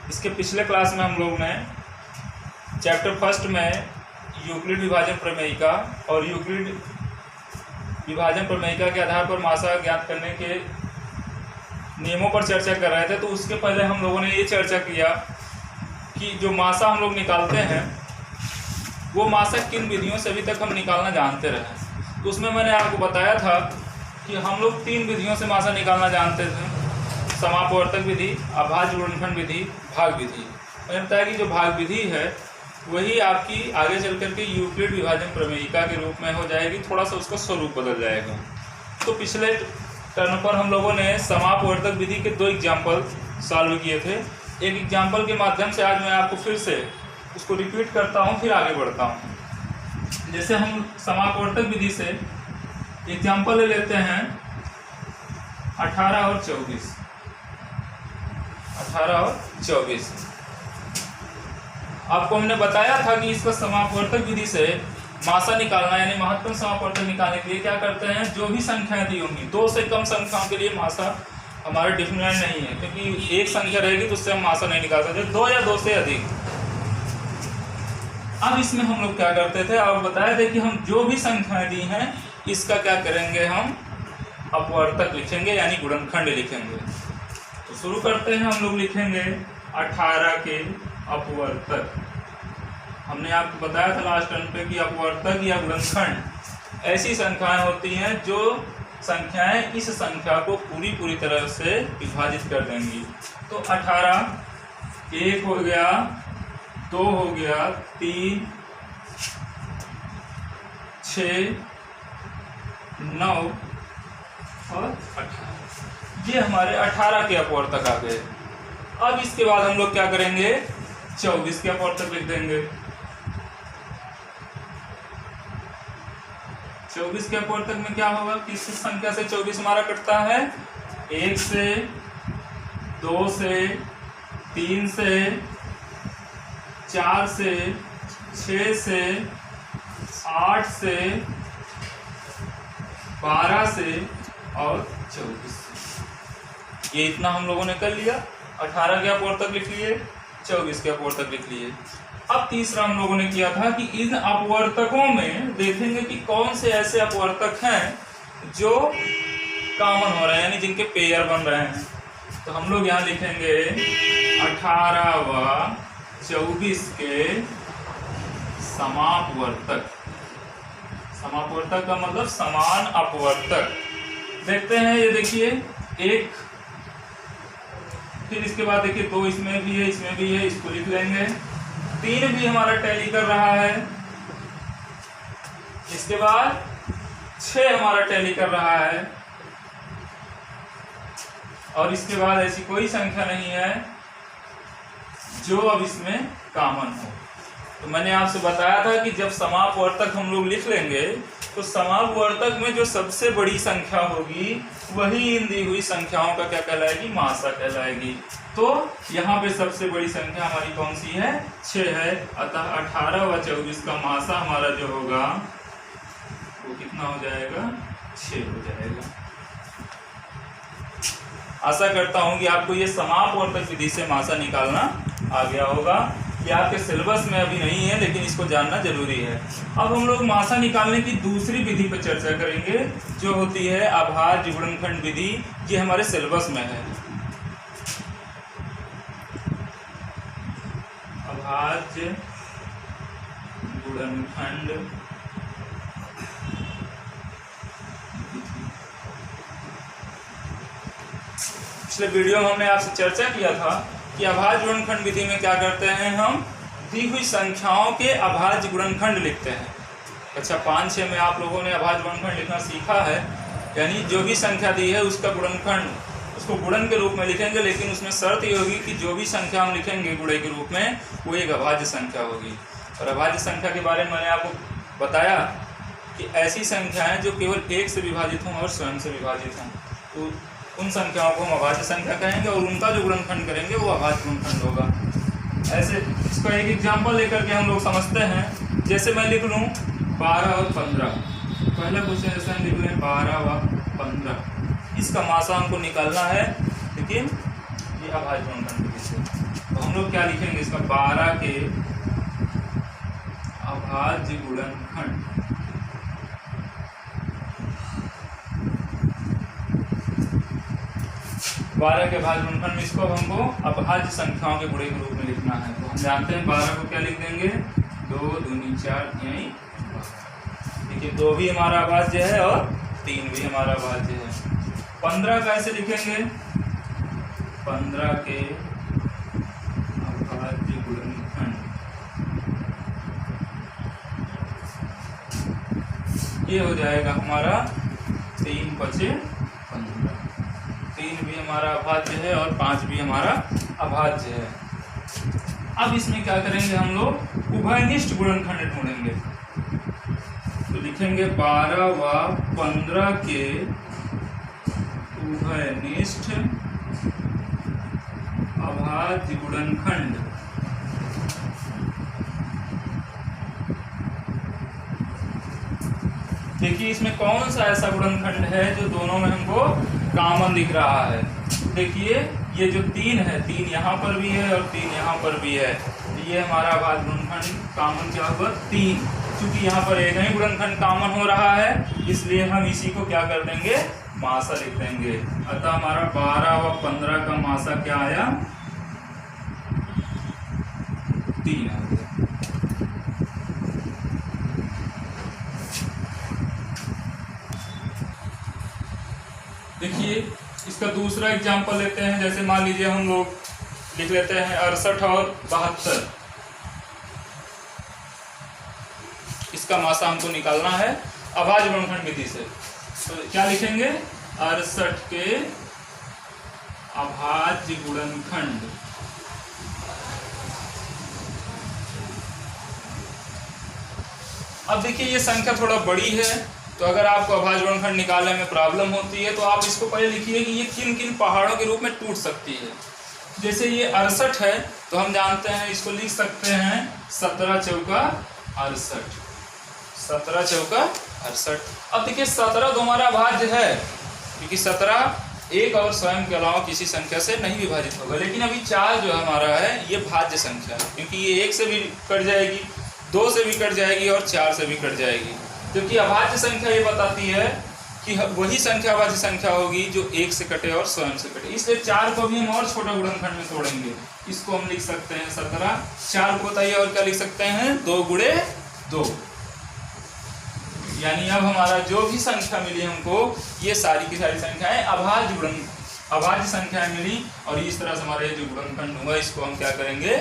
इसके पिछले क्लास में हम लोग ने चैप्टर फर्स्ट में यूक्लिड विभाजन प्रमेयिका और यूक्लिड विभाजन प्रमेयिका के आधार पर मासा ज्ञात करने के नियमों पर चर्चा कर रहे थे। तो उसके पहले हम लोगों ने ये चर्चा किया कि जो मासा हम लोग निकालते हैं वो मासा किन विधियों से अभी तक हम निकालना जानते रहे। तो उसमें मैंने आपको बताया था कि हम लोग 3 विधियों से मासा निकालना जानते थे, समापवर्तक विधि, अभाज्य गुणनखंड विधि, भाग विधि। मैंने बताया कि जो भाग विधि है वही आपकी आगे चल करके यूक्लिड विभाजन प्रमेयिका के रूप में हो जाएगी, थोड़ा सा उसका स्वरूप बदल जाएगा। तो पिछले टर्न पर हम लोगों ने समापवर्तक विधि के 2 एग्जाम्पल सॉल्व किए थे। एक एग्जाम्पल के माध्यम से आज मैं आपको फिर से उसको रिपीट करता हूँ, फिर आगे बढ़ता हूँ। जैसे हम समापवर्तक विधि से एग्जाम्पल ले लेते हैं 18 और 24। 18 और 24 आपको हमने बताया था कि इसका समापवर्तक विधि से मासा निकालना यानी महत्तम समापवर्तक निकालने के लिए क्या करते हैं, जो भी संख्याएं दी होंगी 2 से कम संख्याओं के लिए मासा हमारा डिफिनाइट नहीं है, क्योंकि एक संख्या रहेगी तो उससे हम मासा नहीं निकाल सकते, 2 या 2 से अधिक। अब इसमें हम लोग क्या करते थे और बताया था कि हम जो भी संख्याएं दी हैं इसका क्या करेंगे, हम अपवर्तक लिखेंगे यानी गुणनखंड लिखेंगे। तो शुरू करते हैं, हम लोग लिखेंगे 18 के अपवर्तक। हमने आपको बताया था लास्ट टर्न पे कि अपवर्तक या गुणनखंड ऐसी संख्याएं होती हैं जो संख्याएं इस संख्या को पूरी तरह से विभाजित कर देंगी। तो 18 1 हो गया, 2 हो गया, 3 6 9 और 18, ये हमारे 18 के अपवर्तक आ गए। अब इसके बाद हम लोग क्या करेंगे, 24 के अपवर्तक लिख देंगे। 24 के अपवर्तक में क्या होगा, किस संख्या से 24 हमारा कटता है, 1 से, 2 से, 3 से, 4 से, 6 से, 8 से, 12 से और 24 से। ये इतना हम लोगों ने कर लिया। 18 के अपवर्तक लिख लिए, 24 के अपवर्तक लिख लिए। अब तीसरा हम लोगों ने किया था कि इन अपवर्तकों में देखेंगे कि कौन से ऐसे अपवर्तक हैं जो कॉमन हो रहे हैं यानी जिनके पेयर बन रहे हैं। तो हम लोग यहाँ लिखेंगे 18 व 24 के समापवर्तक। समापवर्तक का मतलब समान अपवर्तक। देखते हैं, ये देखिए 1, फिर इसके बाद देखिए 2 इसमें भी है, इसमें भी है, इसको लिख लेंगे। 3 भी हमारा टैली कर रहा है, इसके बाद 6 हमारा टैली कर रहा है और इसके बाद ऐसी कोई संख्या नहीं है जो अब इसमें कॉमन हो। तो मैंने आपसे बताया था कि जब समापवर्तक हम लोग लिख लेंगे तो समापवर्तक में जो सबसे बड़ी संख्या होगी वही इन दी हुई संख्याओं का क्या कहलाएगी, मासा कहलाएगी। तो यहाँ पे सबसे बड़ी संख्या हमारी कौन सी है, 6 है। अतः 18 व 24 का मासा हमारा जो होगा वो कितना हो जाएगा, 6 हो जाएगा। आशा करता हूँ कि आपको ये समापवर्तक विधि से मासा निकालना आ गया होगा। ये आपके सिलेबस में अभी नहीं है लेकिन इसको जानना जरूरी है। अब हम लोग मासा निकालने की दूसरी विधि पर चर्चा करेंगे जो होती है अभाज्य गुणनखंड विधि। ये हमारे सिलेबस में है। अभाज्य गुणनखंड पिछले वीडियो में हमने आपसे चर्चा किया था कि अभाज्य गुणनखंड विधि में क्या करते हैं, हम दी हुई संख्याओं के अभाज्य गुणनखंड लिखते हैं। कक्षा 5-6 में आप लोगों ने अभाज्य गुणनखंड लिखना सीखा है, यानी जो भी संख्या दी है उसका गुणनखंड, उसको गुणन के रूप में लिखेंगे, लेकिन उसमें शर्त ये होगी कि जो भी संख्या हम लिखेंगे गुणे के रूप में वो एक अभाज्य संख्या होगी। और अभाज्य संख्या के बारे में मैंने आपको बताया कि ऐसी संख्याएं जो केवल 1 से विभाजित हों और स्वयं से विभाजित हों, तो उन संख्याओं को हम अभाज्य संख्या कहेंगे और उनका जो गुणनखंड करेंगे वो अभाज्य गुणनखंड होगा। ऐसे इसका एक एग्जाम्पल लेकर के हम लोग समझते हैं। जैसे मैं लिख लूँ 12 और 15, पहला क्वेश्चन जैसे हम लिख लें 12 व 15, इसका मासा हमको निकालना है, लेकिन ये अभाज्य गुणनखंड विधि से। तो हम लोग क्या लिखेंगे इसका 12 के अभाज्य गुणनखंड। 12 के अभाज्य गुणनखंड में इसको हमको अभाज्य संख्याओं के गुणे के रूप में लिखना है। तो हम जानते हैं 12 को क्या लिख देंगे 2 दूनी 4 यही। देखिए 2 भी हमारा अभाज्य है और 3 भी हमारा अभाज्य है। 15 कैसे लिखेंगे 15 के अभाज्य गुणनखंड, ये हो जाएगा हमारा 3 5 15। 3 भी हमारा अभाज्य है और 5 भी हमारा अभाज्य है। अब इसमें क्या करेंगे हम लोग उभयनिष्ठ गुणनखंड ढूंढेंगे। तो लिखेंगे 12 व 15 के उभयनिष्ठ अभाज्य गुणनखंड। देखिए इसमें कौन सा ऐसा गुणनखंड है जो दोनों में हमको कॉमन दिख रहा है। देखिए ये जो 3 है, 3 यहाँ पर भी है और 3 यहाँ पर भी है, ये हमारा अभाज्य गुणनखंड कॉमन क्या होगा 3। क्योंकि यहाँ पर एक ही गुणनखंड कॉमन हो रहा है इसलिए हम इसी को क्या कर देंगे मासा लिख देंगे। अतः हमारा 12 व 15 का मासा क्या आया 3 आ गया। देखिए इसका दूसरा एग्जाम्पल लेते हैं। जैसे मान लीजिए हम लोग लिख लेते हैं 68 और 72। इसका मासा हमको निकालना है अभाज्य गुणनखंड विधि से। तो क्या लिखेंगे 68 के अभाज्य गुणनखंड। अब देखिए ये संख्या थोड़ा बड़ी है, तो अगर आपको अभाज्य गुणनखंड निकालने में प्रॉब्लम होती है तो आप इसको पहले लिखिए कि ये किन किन पहाड़ों के रूप में टूट सकती है। जैसे ये 68 है तो हम जानते हैं इसको लिख सकते हैं 17 चौका 68। 17 चौका 68। अब देखिए 17 तो हमारा अभाज्य है क्योंकि 17 एक और स्वयं के अलावा किसी संख्या से नहीं विभाजित होगा। लेकिन अभी 4 जो हमारा है ये भाज्य संख्या है क्योंकि ये 1 से भी कट जाएगी, 2 से भी कट जाएगी और 4 से भी कट जाएगी। क्योंकि अभाज्य संख्या ये बताती है कि वही संख्या अभाज्य संख्या होगी जो 1 से कटे और स्वयं से कटे। इसलिए 4 को भी हम और छोटा गुणनखंड में तोड़ेंगे। इसको हम लिख सकते हैं 17। 4 को बताइए और क्या लिख सकते हैं 2 गुणे 2। यानी अब हमारा जो भी संख्या मिली हमको ये सारी की सारी संख्याएं अभाज्य संख्याएं मिली और इस तरह से हमारे जो गुणनखंड हुआ इसको हम क्या करेंगे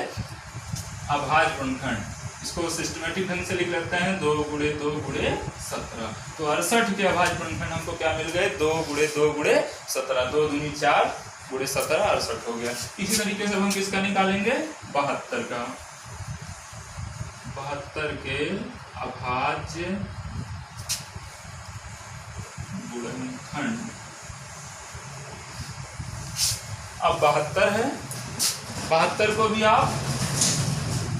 अभाज्य गुणनखंड। इसको सिस्टमेटिक ढंग से लिख लेते हैं 2 गुणे 2 गुणे 17। तो 68 के अभाज्य गुणनखंड हमको क्या मिल गए 2 गुणे 2 गुणे 17। 2 दूनी 4 गुणे 17 68 हो गया। इसी तरीके से हम किसका निकालेंगे 72 का। 72 के अभाज्य गुणनखंड। अब 72 है, 72 को भी आप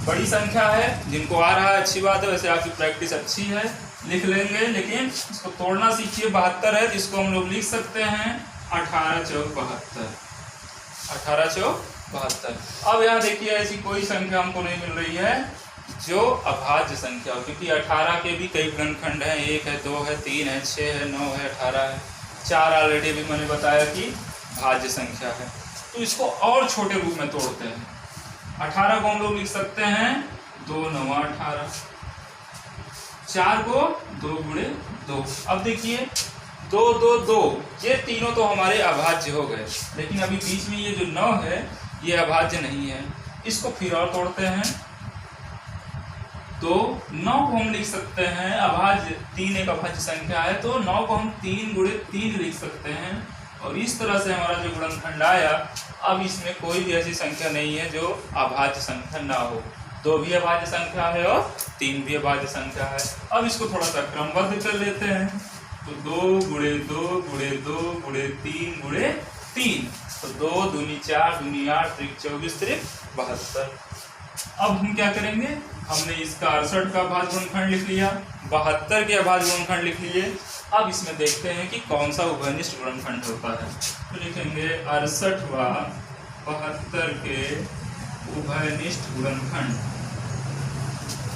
बड़ी संख्या है, जिनको आ रहा है अच्छी बात है, वैसे आपकी प्रैक्टिस अच्छी है लिख लेंगे, लेकिन इसको तोड़ना सीखिए। 72 है तो इसको हम लोग लिख सकते हैं 18 चौक 72। 18 चौक 72। अब यहाँ देखिए ऐसी कोई संख्या हमको नहीं मिल रही है जो अभाज्य संख्या हो, क्योंकि 18 के भी कई गुणनखंड हैं, 1 है 2 है 3 है 6 है 9 है 18 है। 4 ऑलरेडी भी मैंने बताया कि भाज्य संख्या है। तो इसको और छोटे रूप में तोड़ते हैं। 18 को हम लोग लिख सकते हैं 2 9 18। 4 को 2 गुणे 2। अब देखिए 2 2 2 ये तीनों तो हमारे अभाज्य हो गए, लेकिन अभी बीच में ये जो 9 है ये अभाज्य नहीं है। इसको फिर और तोड़ते हैं। तो 9 को हम लिख सकते हैं अभाज्य, 3 एक अभाज्य संख्या है तो 9 को हम 3 गुणे 3 लिख सकते हैं। और इस तरह से हमारा जो गुणनखंड आया, अब इसमें कोई भी ऐसी संख्या नहीं है जो अभाज्य संख्या ना हो। 2 भी अभाज्य संख्या है और 3 भी अभाज्य संख्या है। अब इसको थोड़ा सा क्रमबद्ध कर लेते हैं। तो 2 गुणे 2 गुणे 2 गुणे 3 गुणे 3। तो 2 दूनी 4 दूनी 8 त्रिक 24 त्रिक 72। अब हम क्या करेंगे, हमने इसका 68 का अभाज्य गुणनखंड लिख लिया, 72 के अभाज्य गुणनखंड लिख लिए। अब इसमें देखते हैं कि कौन सा उभयनिष्ठ गुणनखंड होता है। तो लिखेंगे 68 व 72 के उभयनिष्ठ गुणनखंड,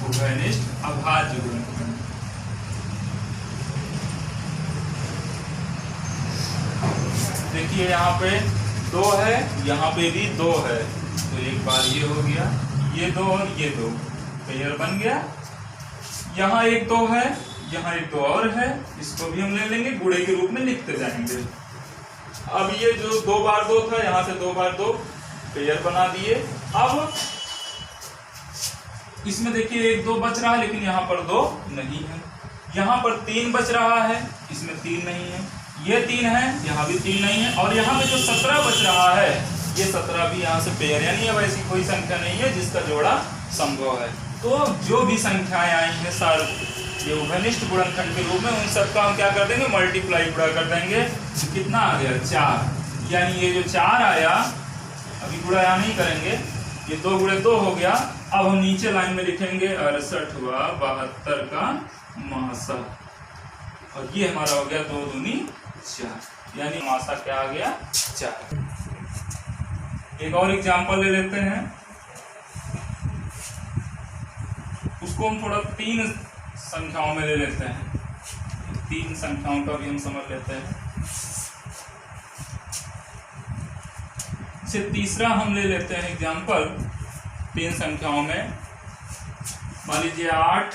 उभयनिष्ठ अभाज्य गुणनखंड। देखिए यहाँ पे 2 है, यहाँ पे भी 2 है, तो एक बार ये हो गया, ये 2 और ये 2 पेयर बन गया। यहाँ एक 2 है, यहाँ एक 2 और है, इसको भी हम ले लेंगे, गुणे के रूप में लिखते जाएंगे। अब ये जो 2 बार 2 था, यहाँ से 2 बार 2 पेयर बना दिए। अब इसमें देखिए 1 2 बच रहा है, लेकिन यहाँ पर 2 नहीं है। यहाँ पर 3 बच रहा है, इसमें 3 नहीं है। ये 3 है, यहाँ भी 3 नहीं है। और यहाँ पे जो 17 बच रहा है, ये 17 भी यहाँ से पेयर, यानी अब ऐसी कोई संख्या नहीं है जिसका जोड़ा संभव है। तो जो भी संख्याएं आई हैं सारे ये उभयनिष्ठ गुणनखंड के रूप में, उन सबका हम क्या कर देंगे, मल्टीप्लाई गुणा कर देंगे। कितना आ गया, 4। यानी ये जो 4 आया, अभी गुणा यहाँ नहीं करेंगे, ये 2 गुणे 2 हो गया। अब हम नीचे लाइन में लिखेंगे 68वां 72 का मासा, और ये हमारा हो गया 2 दूनी 4, यानी मासा क्या आ गया, 4। एक और एग्जाम्पल ले लेते हैं, उसको हम थोड़ा 3 संख्याओं में ले लेते हैं। 3 संख्याओं का भी हम समझ लेते हैं। इसे तीसरा हम ले लेते हैं एग्जाम्पल 3 संख्याओं में। मान लीजिए 8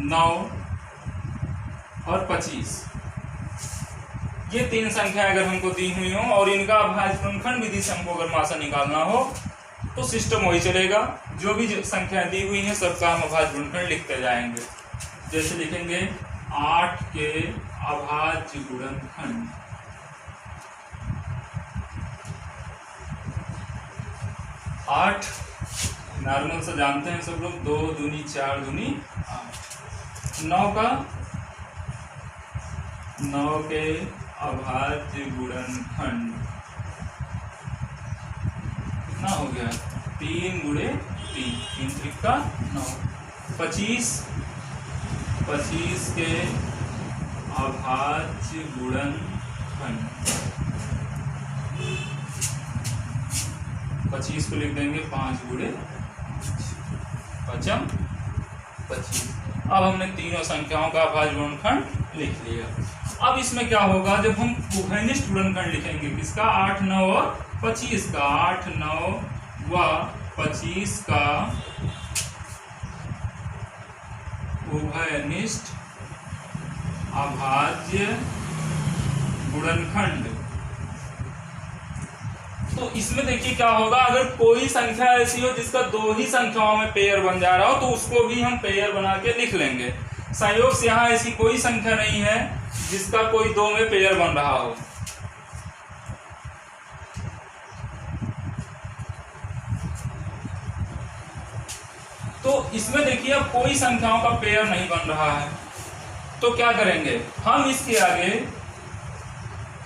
9 और 25, ये 3 संख्या अगर हमको दी हुई हो और इनका अभाज्य गुणनखंड विधि से हमको अगर मासा निकालना हो तो सिस्टम वही चलेगा। जो भी संख्या दी हुई है सबका हम अभाज्य गुणनखंड लिखते जाएंगे। जैसे लिखेंगे 8 के अभाज्य गुणनखंड, 8 नॉर्मल से जानते हैं सब लोग, 2 दूनी 4 दूनी 8। 9 के अभाज्य गुणनखंड कितना हो गया, 3 गुणे 3, 3 त्रिका 9। 25 के अभाज्य गुणनखंड, 25 को लिख देंगे 5 गुणे 5 25। अब हमने तीनों संख्याओं का अभाज्य गुणनखंड लिख लिया। अब इसमें क्या होगा, जब हम उभयनिष्ठ गुणनखंड लिखेंगे किसका, 8 9 और 25 का, 8 9 व 25 का उभयनिष्ठ अभाज्य गुणनखंड। तो इसमें देखिए क्या होगा, अगर कोई संख्या ऐसी हो जिसका 2 ही संख्याओं में पेयर बन जा रहा हो तो उसको भी हम पेयर बना के लिख लेंगे। संयोग से यहाँ ऐसी कोई संख्या नहीं है जिसका कोई 2 में पेयर बन रहा हो। तो इसमें देखिए अब कोई संख्याओं का पेयर नहीं बन रहा है, तो क्या करेंगे, हम इसके आगे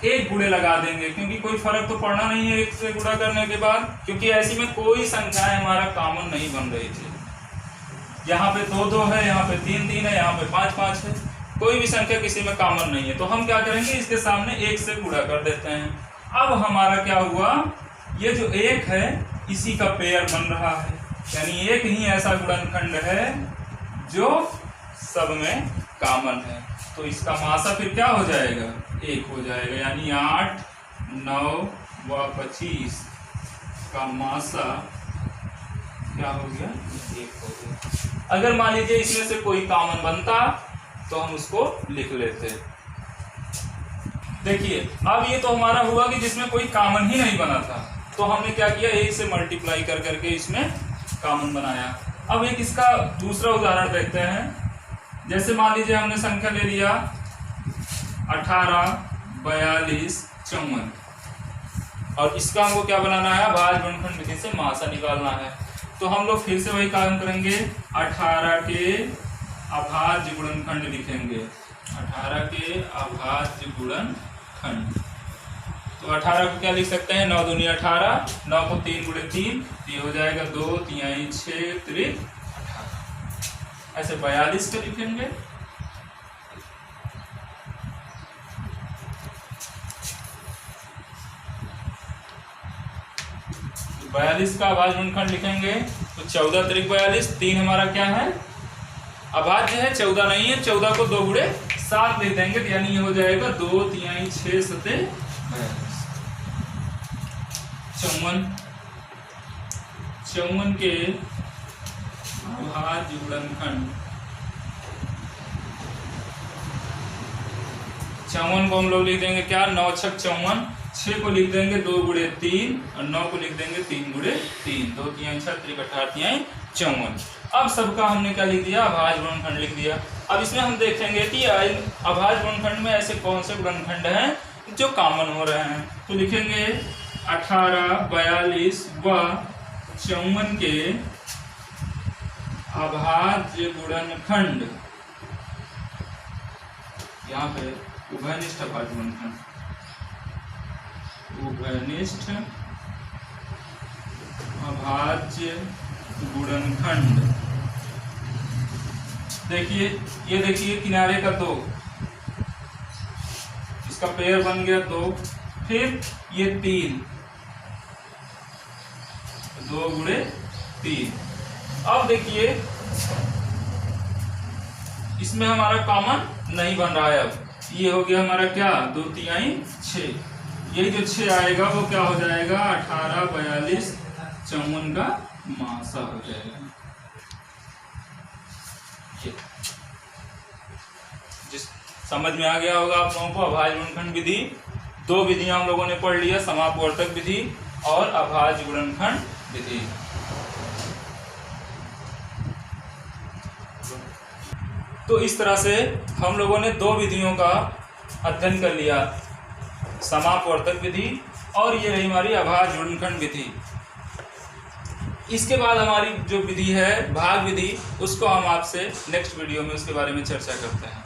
1 गुणे लगा देंगे, क्योंकि कोई फर्क तो पड़ना नहीं है 1 से गुणा करने के बाद, क्योंकि ऐसी में कोई संख्या हमारा कॉमन नहीं बन रही थी। यहाँ पे 2 2 है, यहाँ पे 3 3 है, यहाँ पे 5 5 है, कोई भी संख्या किसी में कॉमन नहीं है। तो हम क्या करेंगे, इसके सामने 1 से गुणा कर देते हैं। अब हमारा क्या हुआ, ये जो 1 है इसी का पेयर बन रहा है, यानी एक ही ऐसा गुणनखंड है जो सब में कॉमन है। तो इसका मासा फिर क्या हो जाएगा, 1 हो जाएगा, यानी 8 9 व 25 का मासा क्या हो गया, 1 हो गया। अगर मान लीजिए इसमें से कोई कॉमन बनता तो हम उसको लिख लेते। देखिए अब ये तो हमारा हुआ कि जिसमें कोई कॉमन ही नहीं बना था, तो हमने क्या किया, 1 से मल्टीप्लाई कर करके इसमें कॉमन बनाया। अब एक इसका दूसरा उदाहरण देखते हैं। जैसे मान लीजिए हमने संख्या ले लिया 18 42 54, और इसका हमको क्या बनाना है, अभाज्य गुणनखंड विधि से मासा निकालना है। तो हम लोग फिर से वही काम करेंगे, 18 के अभाज्य गुणनखंड लिखेंगे, 18 के अभाज्य गुणनखंड। तो 18 को क्या लिख सकते हैं, 9 दूनी 18, 9 को 3 गुणे 3, ये हो जाएगा 2 3 6 3 18। ऐसे 42 को लिखेंगे, 42 का अभाज्य गुणनखंड लिखेंगे तो 14 त्रिक 42, 3 हमारा क्या है अभाज्य है, 14 नहीं है, 14 को 2 गुणे 7 लिख देंगे तो यानी ये हो जाएगा 2 तिहाई 6 सते 54 के अभाज्य गुणनखंड। 54 को हम लोग लिख देंगे क्या 9 छक 54, 6 को लिख देंगे 2 गुणे 3 और 9 को लिख देंगे 3 गुणे 3, 2 तिहाई 6 त्रिक 18 तिहाई 54। अब सबका हमने क्या लिख दिया अभाज्य गुणनखंड लिख दिया। अब इसमें हम देखेंगे कि अभाज्य गुणनखंड में ऐसे कौन से गुणनखंड हैं जो कॉमन हो रहे हैं, तो लिखेंगे 18, 42 व 54 के अभाज्य गुणनखंड। यहाँ पे उभयनिष्ठ अभाज्य गुणनखंड, उभयनिष्ठ अभाज्य गुणनखंड। देखिए ये देखिए किनारे का 2, इसका पेयर बन गया 2, फिर ये 3, 2 गुणे 3। अब देखिए इसमें हमारा कॉमन नहीं बन रहा है। अब ये हो गया हमारा क्या 2 तिहाई 6, यही जो 6 आएगा वो क्या हो जाएगा 18, 42, 54 का मासा हो जाएगा। जिस समझ में आ गया होगा आप लोगों को अभाज्य गुणनखंड विधि, 2 विधियां हम लोगों ने पढ़ लिया, समापवर्तक विधि और अभाज्य गुणनखंड विधि। तो इस तरह से हम लोगों ने 2 विधियों का अध्ययन कर लिया, समापवर्तक विधि और ये रही हमारी अभाज्य गुणनखंड विधि। इसके बाद हमारी जो विधि है भाग विधि, उसको हम आपसे नेक्स्ट वीडियो में उसके बारे में चर्चा करते हैं।